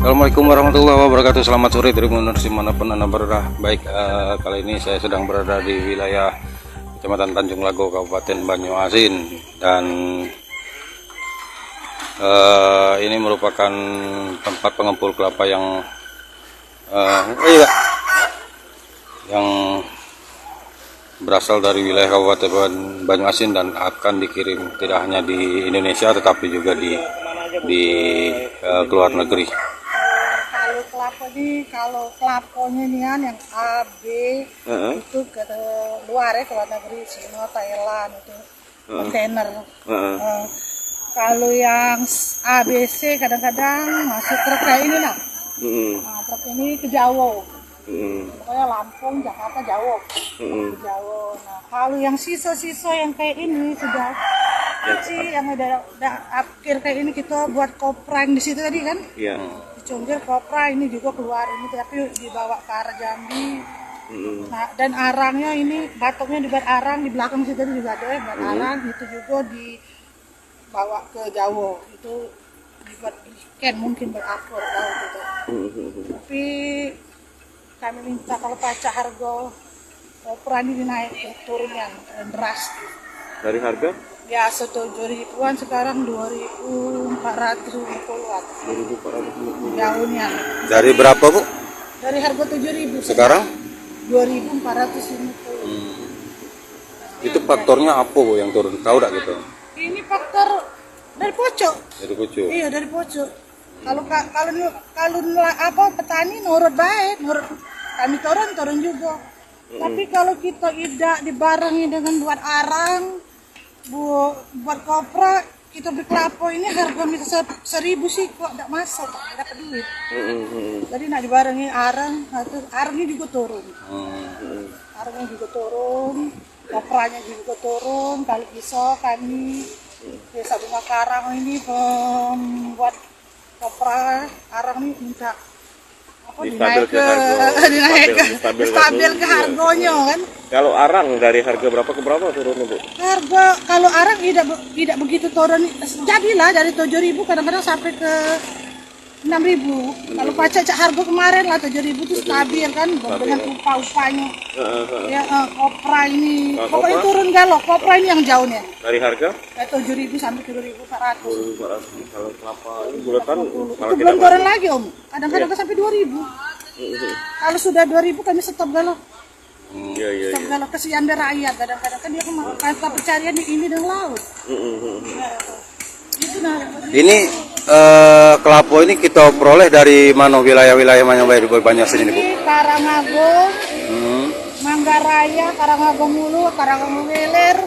Assalamualaikum warahmatullahi wabarakatuh. Selamat sore Tribuners dimanapun Anda berada. Baik, kali ini saya sedang berada di wilayah Kecamatan Tanjung Lago, Kabupaten Banyuasin, dan ini merupakan tempat pengepul kelapa yang berasal dari wilayah Kabupaten Banyuasin dan akan dikirim tidak hanya di Indonesia tetapi juga di luar negeri. Kalau kelaponya ini kan yang A, B itu ke luar ya, ke luar negeri, Cina, Thailand itu kontainer. Kalau yang A, B, C kadang-kadang masuk truk kayak ini nah. Truk ini ke Jawa. Pokoknya Lampung, Jakarta, Jawa. Jawa. Nah, kalau yang sisa-sisa yang kayak ini sudah yang udah akhir kayak ini kita buat koprang di situ tadi kan? Iya. Dicungkil kopra ini juga keluar ini, tapi dibawa ke arah Jambi. Nah, dan arangnya ini batoknya dibuat arang di belakang situ juga ada buat arang, itu juga dibawa ke Jawa, itu dibuat ikan mungkin berakor gitu. Tapi kami minta kalau pacak harga kopra ini dinaik turunnya drastis. Dari harga? Ya, 7.000-an sekarang 2.450-an. 2.450. Daunnya. Dari berapa, Bu? Dari harga 7.000. Sekarang 2.450. Itu faktornya apa, Bu, yang turun? Tahu enggak gitu? Ini faktor dari pocok. Dari pucuk. Iya, dari pocok. Kalau petani nurut baik, nurut kami turun juga. Tapi kalau kita tidak dibarengi dengan buat arang, buat kopra, kita beli kelapa ini harga bisa 1.000 sih kok tidak masuk, tidak dapat duit. Jadi nak dibarengi arangnya juga turun. Arangnya juga turun, kopranya juga turun. Kalau bisa kami desa bunga karang ini buat kopra arang ini minta dinaik ke stabil ke harganya kan. Kalau arang dari harga berapa ke berapa turunnya, Bu? Harga kalau arang tidak begitu turun, jadilah dari 7.000 kadang-kadang sampai ke 6.000. Kalau pacak harga kemarin lah 7.000 itu stabil kan dengan upah-upahnya. Ya kopra ini pokoknya turun galok, kopra ini yang jauhnya. Dari harga? Dari 7.000 sampai 2.400. 2.400. Kalau kelapa ini bulatan itu belum turun lagi Om. Kadang-kadang sampai 2.000. Kalau sudah 2.000 kami stop galok. Iya. Stop galok, kesian dari rakyat. Kadang-kadang kan dia mata pencarian di ini dan laut. Ini kelapa ini kita peroleh dari mana, wilayah-wilayah mana di Banyuasin ini, Bu? Karangagung, Manggaraya, Karangagung Hulu, Karangagung Hilir.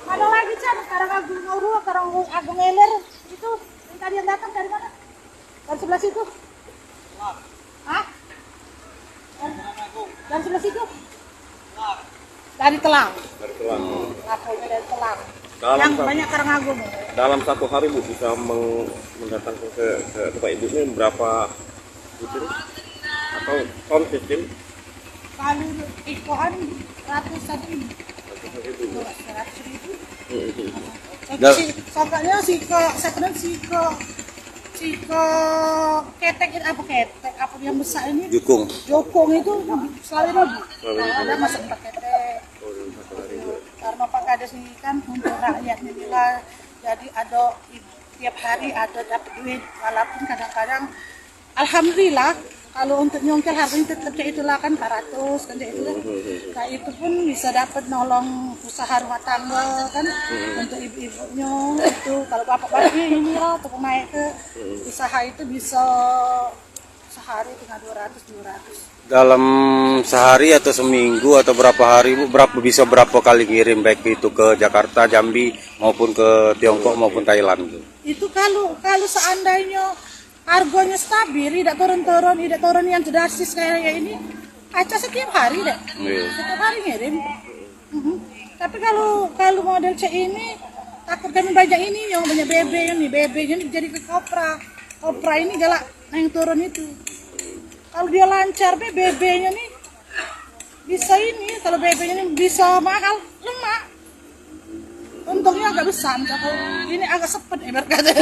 Ada lagi Chan, Karangagung Hulu, Karangagung Hilir. Itu yang tadi yang datang dari mana? Dari sebelah situ. Hah? Dari sebelah situ? Dari Telang. dari Telang. Laponya dari Telang. Dalam Yang banyak Karangagung. Dalam satu hari, Bu, bisa mendatangkan ke tempat Ibu ini berapa butir atau ton sistem? Kalau ikoan ratusan ribu. 100.000. Soalnya siko ketek itu apa yang besar ini? Jokong itu selalu ribu. Ada masuk 4 ketek. Karena Pak Kades ini kan untuk rakyatnya bila jadi ada tiap hari ada dapat duit, walaupun kadang-kadang alhamdulillah kalau untuk nyongkel harganya tetap itulah kan 400 kan itu kan. Nah itu pun bisa dapat nolong usaha rumah tangga kan untuk ibu-ibunya itu. Kalau bapak-bapaknya ini lah untuk naik ke usaha itu bisa sehari dengan 200. Dalam sehari atau seminggu atau berapa hari, Bu? Berapa kali ngirim baik itu ke Jakarta, Jambi maupun ke Tiongkok maupun Thailand? Itu kalau seandainya harganya stabil, tidak turun yang drastis kayak ini, aca setiap hari deh. Setiap hari ngirim. Tapi kalau model C ini takut kami banyak ini yang banyak bebeknya jadi ke kopra ini galak yang turun itu. Kalau dia lancar bebeknya nih bisa ini, kalau bebeknya ini bisa mahal, lemak. Untungnya agak besar, kalau ini agak sepet berkata.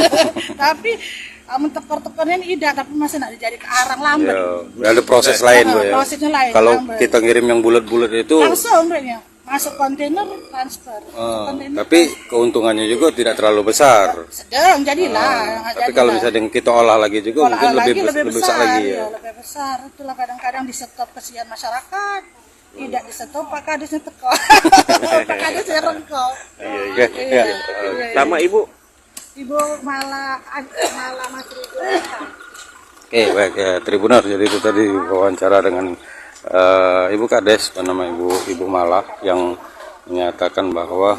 Tapi mentekor-tekornya ini tidak, tapi masih nak jadi ke arang lambat. Ya, ada proses lain Bu ya. Prosesnya lain. Kalau lambat. kita ngirim yang bulat-bulat itu Langsung kayaknya masuk kontainer transfer. Kontainer. tapi keuntungannya juga tidak terlalu besar. Sedang jadilah. Tapi kalau misalnya kita olah lagi juga mungkin lebih besar lagi ya. Lebih besar. Itulah kadang-kadang di stop kesian masyarakat. Tidak di stop, Pak Kadesnya teko. Pak Kadesnya rengkau. Oke, ya. Sama Ibu? Ibu malah Mas Rido. Oke, baik ya, Tribuners. Jadi itu tadi wawancara dengan Ibu Kades, nama Ibu Mala, yang menyatakan bahwa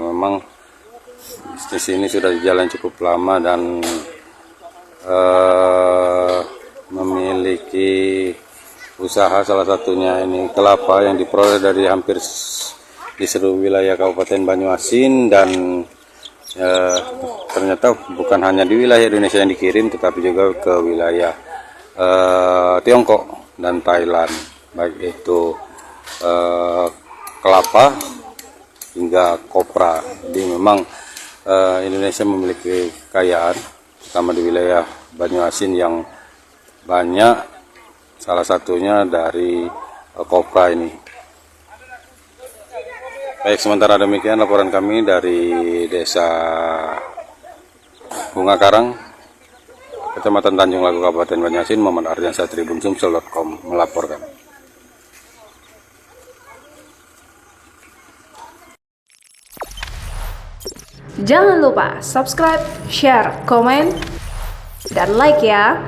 memang bisnis ini sudah jalan cukup lama dan memiliki usaha, salah satunya ini kelapa yang diperoleh dari hampir di seluruh wilayah Kabupaten Banyuasin, dan ternyata bukan hanya di wilayah Indonesia yang dikirim, tetapi juga ke wilayah Tiongkok dan Thailand, baik itu kelapa hingga kopra. Jadi memang Indonesia memiliki kekayaan, terutama di wilayah Banyuasin yang banyak, salah satunya dari kopra ini. Baik, sementara demikian laporan kami dari Desa Bunga Karang, Kecamatan Tanjung Lago, Kabupaten Banyuasin. Muhammad Ardiansyah, Tribun-Sumsel.com melaporkan. Jangan lupa subscribe, share, komen, dan like ya.